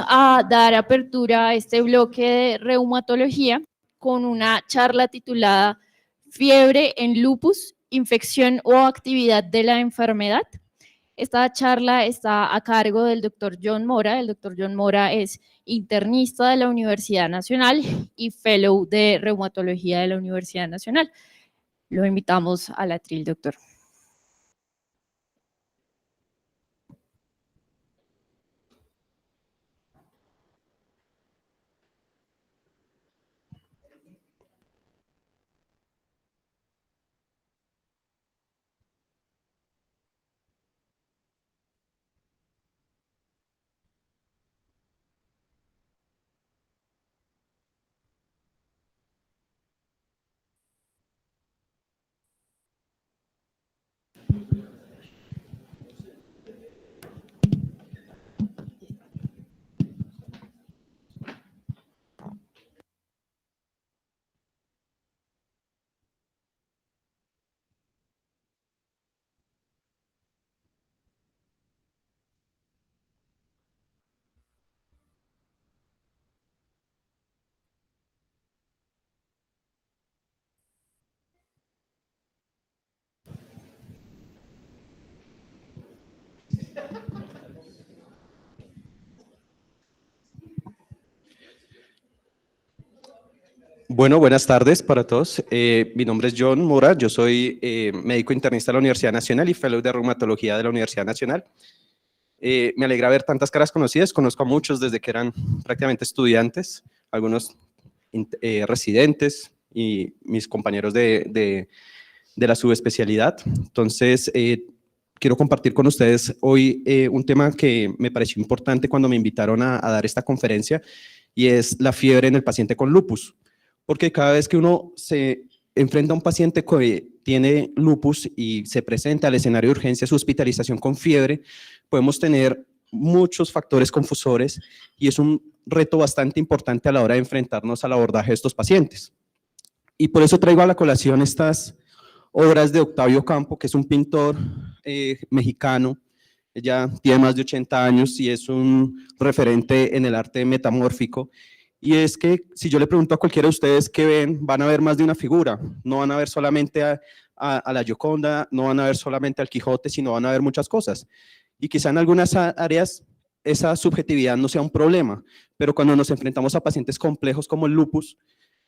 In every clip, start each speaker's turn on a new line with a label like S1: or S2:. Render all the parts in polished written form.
S1: A dar apertura a este bloque de reumatología con una charla titulada Fiebre en lupus, infección o actividad de la enfermedad. Esta charla está a cargo del doctor John Mora. El doctor John Mora es internista de la Universidad Nacional y fellow de reumatología de la Universidad Nacional. Lo invitamos al atril, doctor.
S2: Bueno, buenas tardes para todos. Mi nombre es John Mora, yo soy médico internista de la Universidad Nacional y fellow de reumatología de la Universidad Nacional. Me alegra ver tantas caras conocidas, conozco a muchos desde que eran prácticamente estudiantes, algunos residentes y mis compañeros de la subespecialidad. Entonces, quiero compartir con ustedes hoy un tema que me pareció importante cuando me invitaron a dar esta conferencia, y es la fiebre en el paciente con lupus. Porque cada vez que uno se enfrenta a un paciente que tiene lupus y se presenta al escenario de urgencia, su hospitalización con fiebre, podemos tener muchos factores confusores y es un reto bastante importante a la hora de enfrentarnos al abordaje de estos pacientes. Y por eso traigo a la colación estas obras de Octavio Campo, que es un pintor mexicano. Ella tiene más de 80 años y es un referente en el arte metamórfico. Y es que si yo le pregunto a cualquiera de ustedes qué ven, van a ver más de una figura, no van a ver solamente a la Gioconda, no van a ver solamente al Quijote, sino van a ver muchas cosas. Y quizá en algunas áreas esa subjetividad no sea un problema, pero cuando nos enfrentamos a pacientes complejos como el lupus,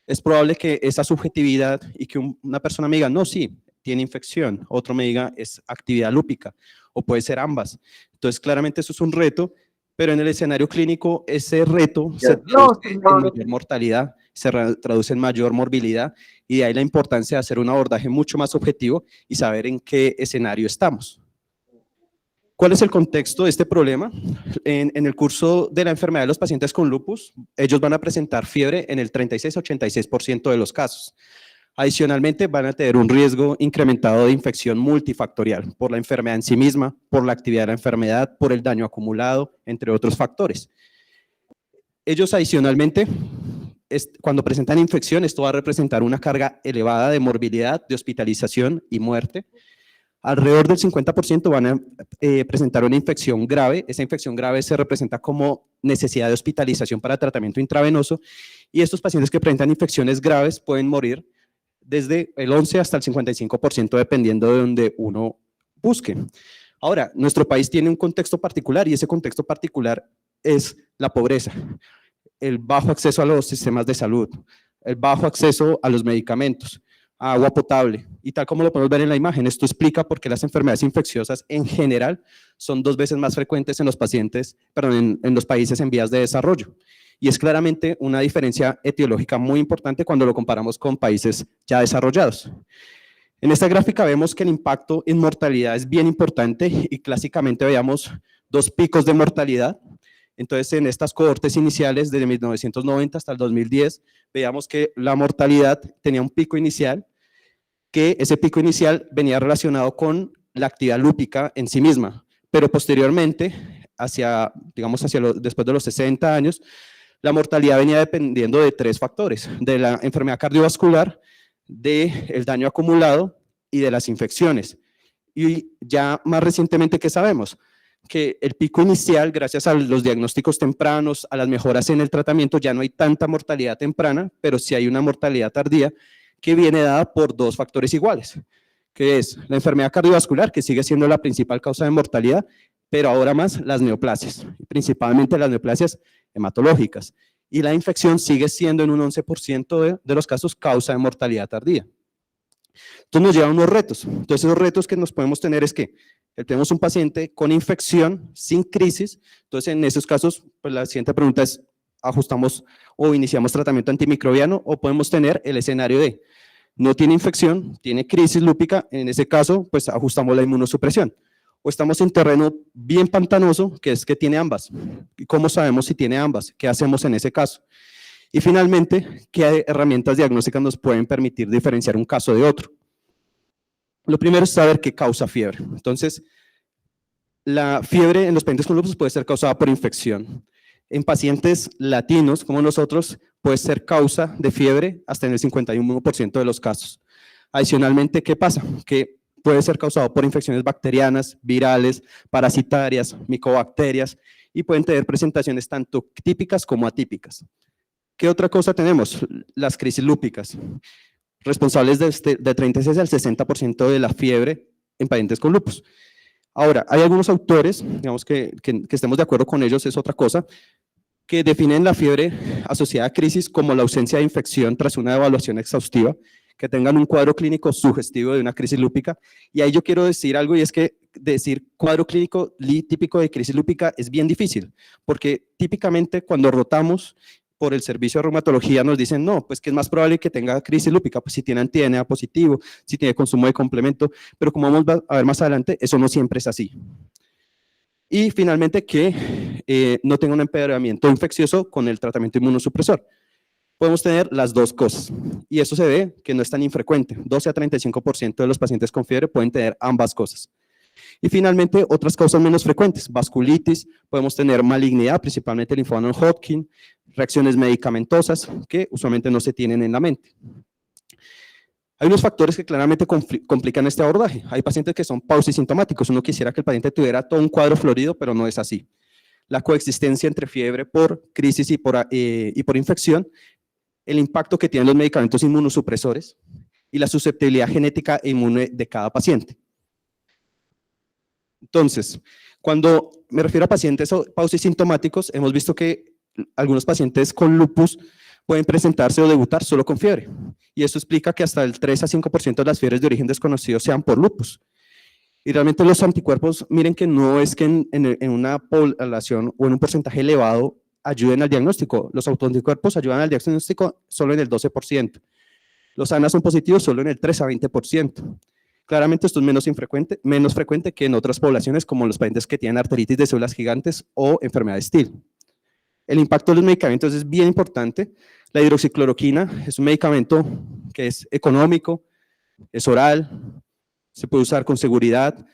S2: es probable que esa subjetividad y que una persona me diga, no, sí, tiene infección, otro me diga, es actividad lúpica, o puede ser ambas. Entonces, claramente eso es un reto, pero en el escenario clínico ese reto se traduce en mayor mortalidad, se traduce en mayor morbilidad, y de ahí la importancia de hacer un abordaje mucho más objetivo y saber en qué escenario estamos. ¿Cuál es el contexto de este problema? En el curso de la enfermedad de los pacientes con lupus, ellos van a presentar fiebre en el 36-86% de los casos. Adicionalmente, van a tener un riesgo incrementado de infección multifactorial por la enfermedad en sí misma, por la actividad de la enfermedad, por el daño acumulado, entre otros factores. Ellos adicionalmente, cuando presentan infección, esto va a representar una carga elevada de morbilidad, de hospitalización y muerte. Alrededor del 50% van a presentar una infección grave. Esa infección grave se representa como necesidad de hospitalización para tratamiento intravenoso, y estos pacientes que presentan infecciones graves pueden morir desde el 11 hasta el 55%, dependiendo de donde uno busque. Ahora, nuestro país tiene un contexto particular, y ese contexto particular es la pobreza, el bajo acceso a los sistemas de salud, el bajo acceso a los medicamentos, a agua potable, y tal como lo podemos ver en la imagen, esto explica por qué las enfermedades infecciosas en general son 2 veces más frecuentes en los pacientes, perdón, en los países en vías de desarrollo. Y es claramente una diferencia etiológica muy importante cuando lo comparamos con países ya desarrollados. En esta gráfica vemos que el impacto en mortalidad es bien importante, y clásicamente veíamos 2 picos de mortalidad. Entonces, en estas cohortes iniciales, desde 1990 hasta el 2010, veíamos que la mortalidad tenía un pico inicial, que ese pico inicial venía relacionado con la actividad lúpica en sí misma, pero posteriormente, después de los 60 años, la mortalidad venía dependiendo de 3 factores: de la enfermedad cardiovascular, del daño acumulado y de las infecciones. Y ya más recientemente, ¿qué sabemos? que el pico inicial, gracias a los diagnósticos tempranos, a las mejoras en el tratamiento, ya no hay tanta mortalidad temprana, pero sí hay una mortalidad tardía que viene dada por dos factores iguales, que es la enfermedad cardiovascular, que sigue siendo la principal causa de mortalidad, pero ahora más las neoplasias, principalmente las neoplasias hematológicas, y la infección sigue siendo en un 11% de los casos causa de mortalidad tardía. Entonces nos llevan unos retos. Entonces esos retos que nos podemos tener es que tenemos un paciente con infección sin crisis. Entonces en esos casos, pues la siguiente pregunta es, ¿ajustamos o iniciamos tratamiento antimicrobiano o podemos tener el escenario de no tiene infección, tiene crisis lúpica? En ese caso, pues ajustamos la inmunosupresión. O estamos en terreno bien pantanoso, que es que tiene ambas. ¿Y cómo sabemos si tiene ambas? ¿Qué hacemos en ese caso? Y finalmente, ¿qué herramientas diagnósticas nos pueden permitir diferenciar un caso de otro? Lo primero es saber qué causa fiebre. Entonces, la fiebre en los pacientes con lupus puede ser causada por infección. En pacientes latinos, como nosotros, puede ser causa de fiebre hasta en el 51% de los casos. Adicionalmente, ¿qué pasa? Que puede ser causado por infecciones bacterianas, virales, parasitarias, micobacterias, y pueden tener presentaciones tanto típicas como atípicas. ¿Qué otra cosa tenemos? Las crisis lúpicas, responsables de 36 al 60% de la fiebre en pacientes con lupus. Ahora, hay algunos autores, digamos que estemos de acuerdo con ellos, es otra cosa, que definen la fiebre asociada a crisis como la ausencia de infección tras una evaluación exhaustiva, que tengan un cuadro clínico sugestivo de una crisis lúpica. Y ahí yo quiero decir algo, y es que decir cuadro clínico típico de crisis lúpica es bien difícil, porque típicamente cuando rotamos por el servicio de reumatología nos dicen, no, pues que es más probable que tenga crisis lúpica, pues si tiene anti-DNA positivo, si tiene consumo de complemento, pero como vamos a ver más adelante, eso no siempre es así. Y finalmente que no tenga un empeoramiento infeccioso con el tratamiento inmunosupresor. Podemos tener las dos cosas, y eso se ve que no es tan infrecuente, 12 a 35% de los pacientes con fiebre pueden tener ambas cosas. Y finalmente, otras causas menos frecuentes, vasculitis, podemos tener malignidad, principalmente linfoma no Hodgkin, reacciones medicamentosas que usualmente no se tienen en la mente. Hay unos factores que claramente complican este abordaje. Hay pacientes que son pausisintomáticos, uno quisiera que el paciente tuviera todo un cuadro florido, pero no es así. La coexistencia entre fiebre por crisis y por infección, el impacto que tienen los medicamentos inmunosupresores y la susceptibilidad genética e inmune de cada paciente. Entonces, cuando me refiero a pacientes pausisintomáticos, hemos visto que algunos pacientes con lupus pueden presentarse o debutar solo con fiebre, y eso explica que hasta el 3 a 5% de las fiebres de origen desconocido sean por lupus. Y realmente los anticuerpos, miren que no es que en una población o en un porcentaje elevado ayuden al diagnóstico. Los autoanticuerpos ayudan al diagnóstico solo en el 12%. Los ANA son positivos solo en el 3 a 20%. Claramente esto es menos frecuente que en otras poblaciones como los pacientes que tienen arteritis de células gigantes o enfermedad de Still. El impacto de los medicamentos es bien importante. La hidroxicloroquina es un medicamento que es económico, es oral, se puede usar con seguridad,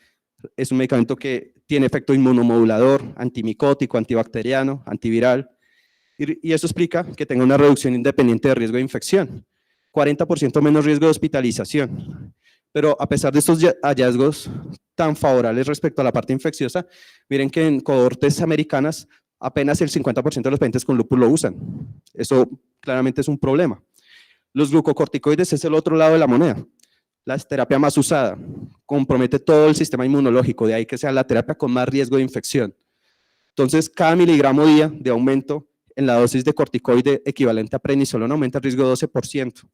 S2: es un medicamento que tiene efecto inmunomodulador, antimicótico, antibacteriano, antiviral, y eso explica que tenga una reducción independiente de riesgo de infección, 40% menos riesgo de hospitalización. Pero a pesar de estos hallazgos tan favorables respecto a la parte infecciosa, miren que en cohortes americanas apenas el 50% de los pacientes con lupus lo usan. Eso claramente es un problema. Los glucocorticoides es el otro lado de la moneda. La terapia más usada compromete todo el sistema inmunológico, de ahí que sea la terapia con más riesgo de infección. Entonces, cada miligramo día de aumento en la dosis de corticoide equivalente a prednisolona aumenta el riesgo de 12%.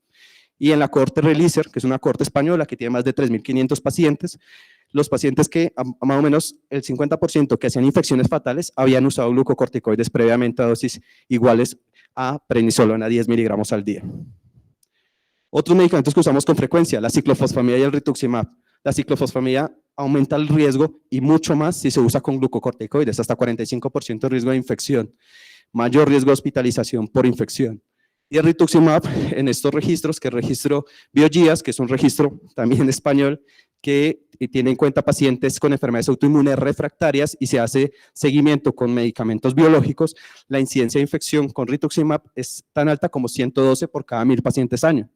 S2: Y en la cohorte Releaser, que es una cohorte española que tiene más de 3.500 pacientes, los pacientes que más o menos el 50% que hacían infecciones fatales habían usado glucocorticoides previamente a dosis iguales a prednisolona 10 miligramos al día. Otros medicamentos que usamos con frecuencia, la ciclofosfamida y el rituximab. La ciclofosfamida aumenta el riesgo y mucho más si se usa con glucocorticoides, hasta 45% de riesgo de infección, mayor riesgo de hospitalización por infección. Y el rituximab en estos registros, que es el registro BioGIAS, que es un registro también español, que tiene en cuenta pacientes con enfermedades autoinmunes refractarias y se hace seguimiento con medicamentos biológicos, la incidencia de infección con rituximab es tan alta como 112 por cada 1000 pacientes año.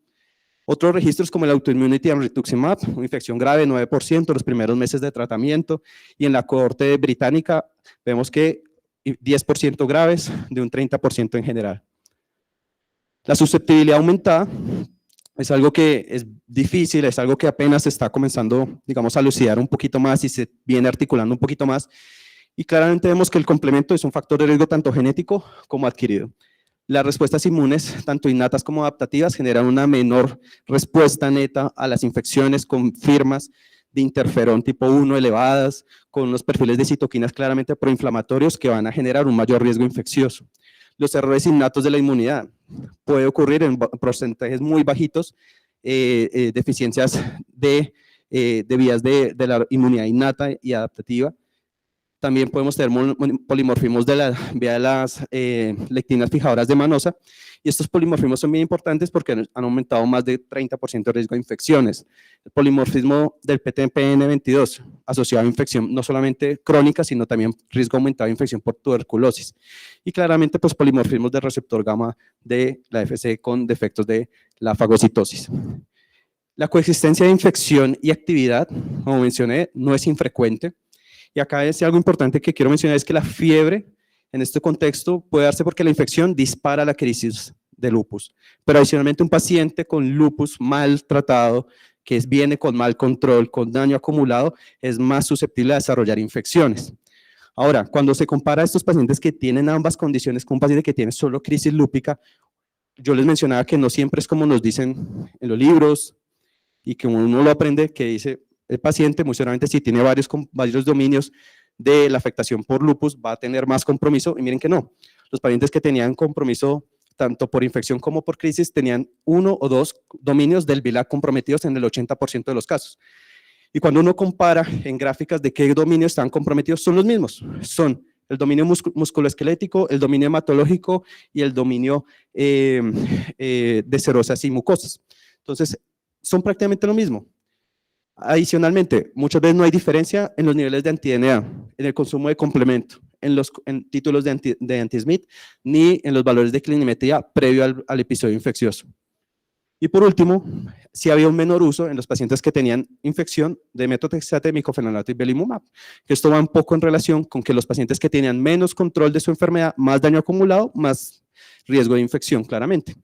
S2: Otros registros como el autoimmunity and rituximab, una infección grave, 9% los primeros meses de tratamiento, y en la cohorte británica vemos que 10% graves, de un 30% en general. La susceptibilidad aumentada es algo que es difícil, es algo que apenas se está comenzando, digamos, a lucidar un poquito más y se viene articulando un poquito más, y claramente vemos que el complemento es un factor de riesgo tanto genético como adquirido. Las respuestas inmunes, tanto innatas como adaptativas, generan una menor respuesta neta a las infecciones con firmas de interferón tipo 1 elevadas, con los perfiles de citoquinas claramente proinflamatorios que van a generar un mayor riesgo infeccioso. Los errores innatos de la inmunidad puede ocurrir en porcentajes muy bajitos, deficiencias de vías de la inmunidad innata y adaptativa. También podemos tener polimorfismos de la vía de las lectinas fijadoras de manosa, y estos polimorfismos son bien importantes porque han aumentado más de 30% el riesgo de infecciones. El polimorfismo del PTPN22 asociado a infección no solamente crónica, sino también riesgo aumentado de infección por tuberculosis. Y claramente, pues, polimorfismos del receptor gamma de la FC con defectos de la fagocitosis. La coexistencia de infección y actividad, como mencioné, no es infrecuente. Y acá es algo importante que quiero mencionar, es que la fiebre en este contexto puede darse porque la infección dispara la crisis de lupus, pero adicionalmente un paciente con lupus mal tratado, que viene con mal control, con daño acumulado, es más susceptible a desarrollar infecciones. Ahora, cuando se compara a estos pacientes que tienen ambas condiciones con un paciente que tiene solo crisis lúpica, yo les mencionaba que no siempre es como nos dicen en los libros y que uno lo aprende, que dice el paciente muy seguramente si tiene varios dominios de la afectación por lupus va a tener más compromiso, y miren que no. Los pacientes que tenían compromiso tanto por infección como por crisis tenían 1 o 2 dominios del VILAC comprometidos en el 80% de los casos. Y cuando uno compara en gráficas de qué dominios están comprometidos, son los mismos. Son el dominio musculoesquelético, el dominio hematológico y el dominio de serosas y mucosas. Entonces, son prácticamente lo mismo. Adicionalmente, muchas veces no hay diferencia en los niveles de anti-DNA, en el consumo de complemento, en títulos de anti-SMIT, ni en los valores de clinimetría previo al episodio infeccioso. Y por último, si había un menor uso en los pacientes que tenían infección de metotrexato, micofenolato y belimumab, que esto va un poco en relación con que los pacientes que tenían menos control de su enfermedad, más daño acumulado, más riesgo de infección, claramente.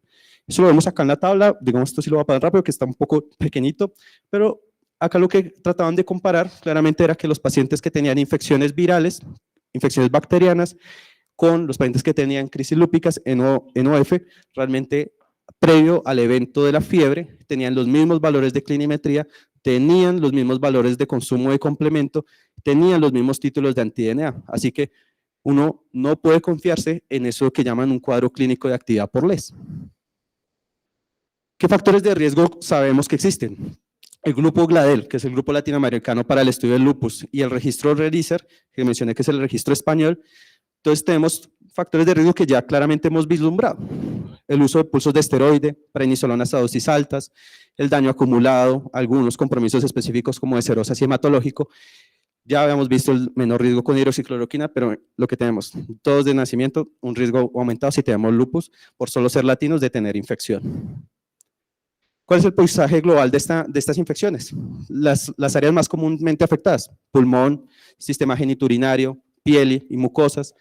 S2: Eso lo vemos acá en la tabla, digamos, esto sí lo voy a pasar rápido, que está un poco pequeñito, pero acá lo que trataban de comparar claramente era que los pacientes que tenían infecciones virales, infecciones bacterianas, con los pacientes que tenían crisis lúpicas en OF, realmente previo al evento de la fiebre, tenían los mismos valores de clinimetría, tenían los mismos valores de consumo de complemento, tenían los mismos títulos de anti-DNA. Así que uno no puede confiarse en eso que llaman un cuadro clínico de actividad por LES. ¿Qué factores de riesgo sabemos que existen? El grupo GLADEL, que es el grupo latinoamericano para el estudio del lupus, y el registro RELISER, que mencioné que es el registro español. Entonces tenemos factores de riesgo que ya claramente hemos vislumbrado. El uso de pulsos de esteroide, prednisolonas a dosis altas, el daño acumulado, algunos compromisos específicos como de serosas y hematológico. Ya habíamos visto el menor riesgo con hidroxicloroquina, pero lo que tenemos, todos de nacimiento, un riesgo aumentado si tenemos lupus, por solo ser latinos, de tener infección. ¿Cuál es el paisaje global de estas infecciones? Las áreas más comúnmente afectadas, pulmón, sistema genitourinario, piel y mucosas.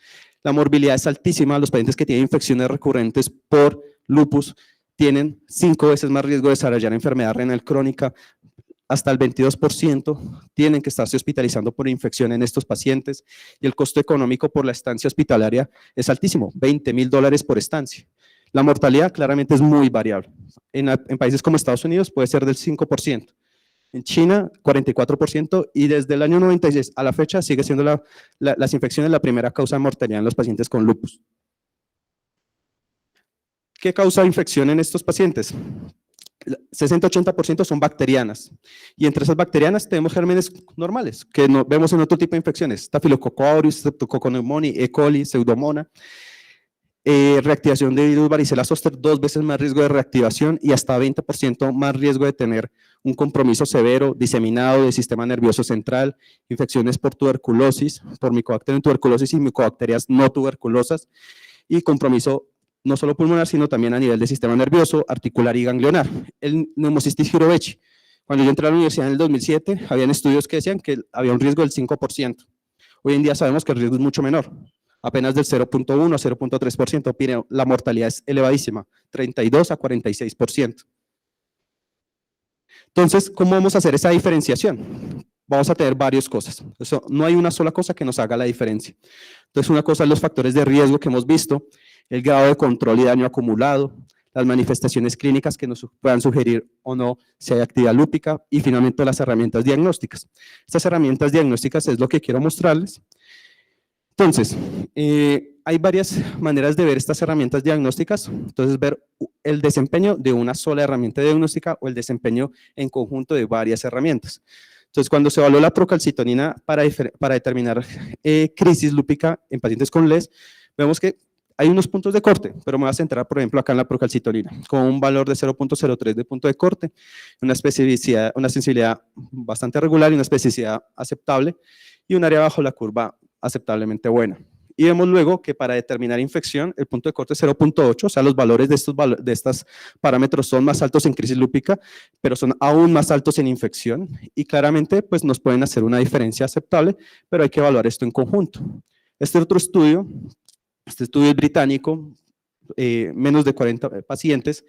S2: La morbilidad es altísima, los pacientes que tienen infecciones recurrentes por lupus tienen 5 veces más riesgo de desarrollar enfermedad renal crónica, hasta el 22% tienen que estarse hospitalizando por infección en estos pacientes, y el costo económico por la estancia hospitalaria es altísimo, $20,000 por estancia. La mortalidad claramente es muy variable. En países como Estados Unidos puede ser del 5%, en China 44%, y desde el año 96 a la fecha sigue siendo las infecciones la primera causa de mortalidad en los pacientes con lupus. ¿Qué causa infección en estos pacientes? 60-80% son bacterianas, y entre esas bacterianas tenemos gérmenes normales que no, vemos en otro tipo de infecciones, Staphylococcus aureus, Streptococcus pneumoniae, E. coli, Pseudomonas. Reactivación de virus varicela zoster, 2 veces más riesgo de reactivación y hasta 20% más riesgo de tener un compromiso severo, diseminado del sistema nervioso central, infecciones por tuberculosis, por Mycobacterium tuberculosis y micobacterias no tuberculosas, y compromiso no solo pulmonar, sino también a nivel del sistema nervioso, articular y ganglionar. El neumocistis Hirovechi. Cuando yo entré a la universidad en el 2007, habían estudios que decían que había un riesgo del 5%. Hoy en día sabemos que el riesgo es mucho menor, apenas del 0.1 a 0.3%, pero la mortalidad es elevadísima, 32 a 46%. Entonces, ¿cómo vamos a hacer esa diferenciación? Vamos a tener varias cosas. No hay una sola cosa que nos haga la diferencia. Entonces, una cosa es los factores de riesgo que hemos visto, el grado de control y daño acumulado, las manifestaciones clínicas que nos puedan sugerir o no si hay actividad lúpica y finalmente las herramientas diagnósticas. Estas herramientas diagnósticas es lo que quiero mostrarles. Entonces, hay varias maneras de ver estas herramientas diagnósticas. Entonces, ver el desempeño de una sola herramienta diagnóstica o el desempeño en conjunto de varias herramientas. Entonces, cuando se evaluó la procalcitonina para determinar crisis lúpica en pacientes con LES, vemos que hay unos puntos de corte, pero me voy a centrar, por ejemplo, acá en la procalcitonina, con un valor de 0.03 de punto de corte, una sensibilidad bastante regular y una especificidad aceptable, y un área bajo la curva aceptablemente buena. Y vemos luego que para determinar infección, el punto de corte es 0.8, o sea, los valores de estos parámetros son más altos en crisis lúpica, pero son aún más altos en infección, y claramente pues, nos pueden hacer una diferencia aceptable, pero hay que evaluar esto en conjunto. Este estudio es británico, menos de 40 pacientes,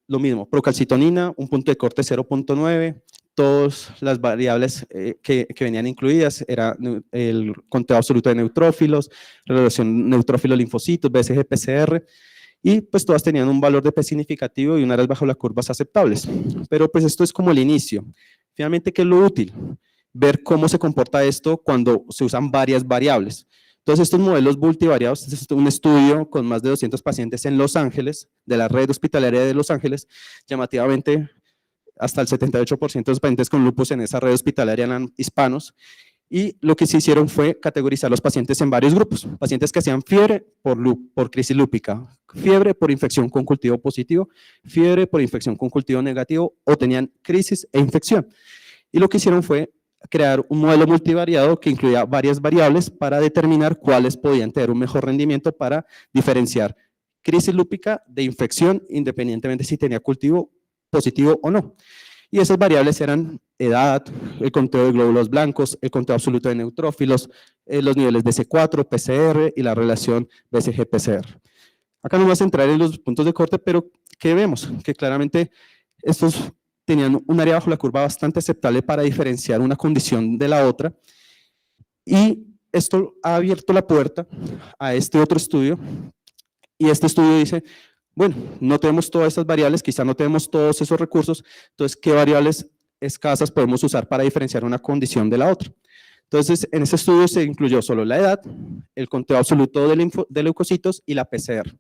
S2: lo mismo, procalcitonina, un punto de corte 0.9, todas las variables que venían incluidas, era el conteo absoluto de neutrófilos, relación neutrófilo-linfocitos, BSG-PCR, y pues todas tenían un valor de P significativo y un áreas bajo las curvas aceptables. Pero pues esto es como el inicio. Finalmente, ¿qué es lo útil? Ver cómo se comporta esto cuando se usan varias variables. Entonces, estos modelos multivariados, este es un estudio con más de 200 pacientes en Los Ángeles, de la red hospitalaria de Los Ángeles, llamativamente hasta el 78% de los pacientes con lupus en esa red hospitalaria eran hispanos, y lo que se hicieron fue categorizar los pacientes en varios grupos, pacientes que hacían fiebre por crisis lúpica, fiebre por infección con cultivo positivo, fiebre por infección con cultivo negativo, o tenían crisis e infección. Y lo que hicieron fue crear un modelo multivariado que incluía varias variables para determinar cuáles podían tener un mejor rendimiento para diferenciar crisis lúpica de infección, independientemente si tenía cultivo positivo o no. Y esas variables eran edad, el conteo de glóbulos blancos, el conteo absoluto de neutrófilos, los niveles de C4, PCR y la relación BCG-PCR. Acá no vamos a entrar en los puntos de corte, pero ¿qué vemos? Que claramente estos tenían un área bajo la curva bastante aceptable para diferenciar una condición de la otra, y esto ha abierto la puerta a este otro estudio, y este estudio dice, bueno, no tenemos todas esas variables, quizá no tenemos todos esos recursos, entonces, ¿qué variables escasas podemos usar para diferenciar una condición de la otra? Entonces, en ese estudio se incluyó solo la edad, el conteo absoluto de leucocitos y la PCR.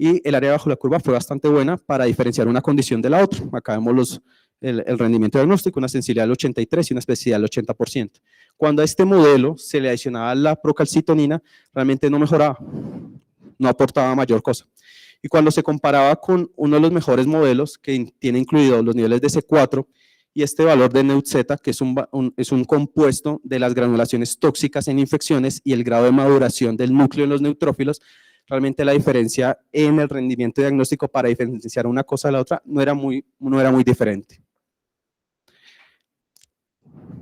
S2: Y el área bajo la curva fue bastante buena para diferenciar una condición de la otra. Acá vemos el rendimiento diagnóstico, una sensibilidad del 83 y una especificidad del 80%. Cuando a este modelo se le adicionaba la procalcitonina, realmente no mejoraba, no aportaba mayor cosa. Y cuando se comparaba con uno de los mejores modelos que tiene incluidos los niveles de C4 y este valor de NeutZ, que es un compuesto de las granulaciones tóxicas en infecciones y el grado de maduración del núcleo en los neutrófilos, realmente la diferencia en el rendimiento diagnóstico para diferenciar una cosa de la otra no era muy diferente.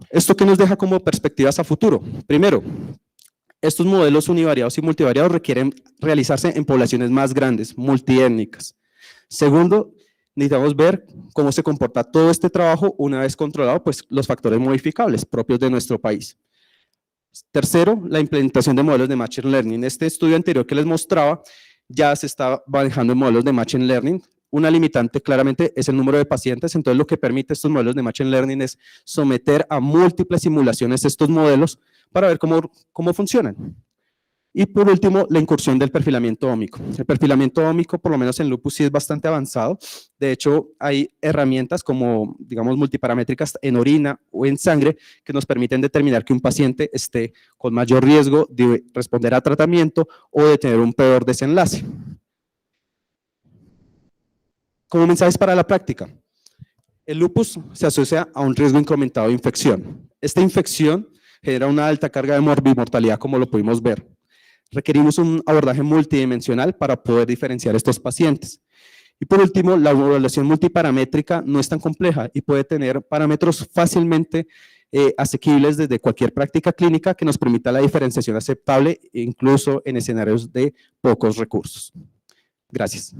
S2: ¿Esto qué nos deja como perspectivas a futuro? Primero, estos modelos univariados y multivariados requieren realizarse en poblaciones más grandes, multiétnicas. Segundo, necesitamos ver cómo se comporta todo este trabajo una vez controlado pues, los factores modificables propios de nuestro país. Tercero, la implementación de modelos de Machine Learning. Este estudio anterior que les mostraba ya se está manejando en modelos de Machine Learning. Una limitante claramente es el número de pacientes, entonces lo que permite estos modelos de Machine Learning es someter a múltiples simulaciones estos modelos para ver cómo funcionan. Y por último, la incursión del perfilamiento ómico. El perfilamiento ómico, por lo menos en lupus, sí es bastante avanzado. De hecho, hay herramientas como, digamos, multiparamétricas en orina o en sangre que nos permiten determinar que un paciente esté con mayor riesgo de responder a tratamiento o de tener un peor desenlace. Como mensajes para la práctica, el lupus se asocia a un riesgo incrementado de infección. Esta infección genera una alta carga de morbimortalidad, como lo pudimos ver. Requerimos un abordaje multidimensional para poder diferenciar estos pacientes. Y por último, la evaluación multiparamétrica no es tan compleja y puede tener parámetros fácilmente asequibles desde cualquier práctica clínica que nos permita la diferenciación aceptable, incluso en escenarios de pocos recursos. Gracias.